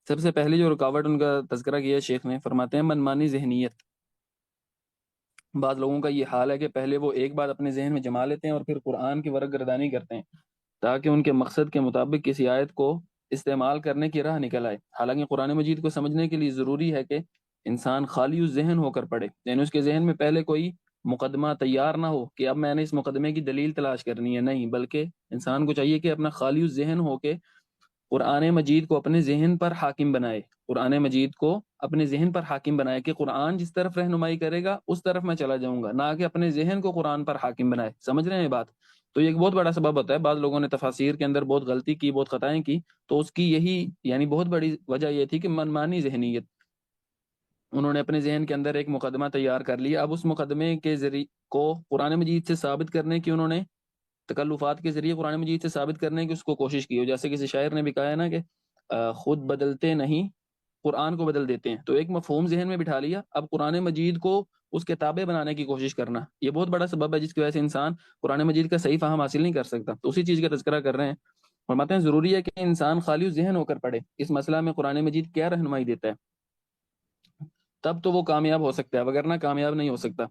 سب سے پہلی جو رکاوٹ ان کا تذکرہ کیا ہے شیخ نے، فرماتے ہیں منمانی ذہنیت۔ بعض لوگوں کا یہ حال ہے کہ پہلے وہ ایک بات اپنے ذہن میں جما لیتے ہیں اور پھر قرآن کی ورق گردانی کرتے ہیں تاکہ ان کے مقصد کے مطابق کسی آیت کو استعمال کرنے کی راہ نکل آئے۔ حالانکہ قرآن مجید کو سمجھنے کے لیے ضروری ہے کہ انسان خالی ذہن ہو کر پڑھے، یعنی اس کے ذہن میں پہلے کوئی مقدمہ تیار نہ ہو کہ اب میں نے اس مقدمے کی دلیل تلاش کرنی ہے، نہیں، بلکہ انسان کو چاہیے کہ اپنا خالی ذہن ہو کے قرآن مجید کو اپنے ذہن پر حاکم بنائے، قرآن مجید کو اپنے ذہن پر حاکم بنائے کہ قرآن جس طرف رہنمائی کرے گا اس طرف میں چلا جاؤں گا، نہ کہ اپنے ذہن کو قرآن پر حاکم بنائے۔ سمجھ رہے ہیں یہ بات؟ تو یہ ایک بہت بڑا سبب ہوتا ہے، بعض لوگوں نے تفاسیر کے اندر بہت غلطی کی، بہت خطائیں کی، تو اس کی یہی یعنی بہت بڑی وجہ یہ تھی کہ منمانی ذہنیت، انہوں نے اپنے ذہن کے اندر ایک مقدمہ تیار کر لیا، اب اس مقدمے کے ذریعے کو قرآن مجید سے ثابت کرنے کی انہوں نے تکلفات کے ذریعے قرآن مجید سے ثابت کرنے کی اس کو کوشش کی ہو۔ جیسے کسی شاعر نے بھی کہا ہے نا کہ خود بدلتے نہیں قرآن کو بدل دیتے ہیں، تو ایک مفہوم ذہن میں بٹھا لیا، اب قرآن مجید کو اس کے تابع بنانے کی کوشش کرنا، یہ بہت بڑا سبب ہے جس کی وجہ سے انسان قرآن مجید کا صحیح فہم حاصل نہیں کر سکتا۔ تو اسی چیز کا تذکرہ کر رہے ہیں، فرماتے ہیں ضروری ہے کہ انسان خالی ذہن ہو کر پڑھے اس مسئلہ میں قرآن مجید کیا رہنمائی دیتا ہے، تب تو وہ کامیاب ہو سکتا ہے، وگرنہ کامیاب نہیں ہو سکتا۔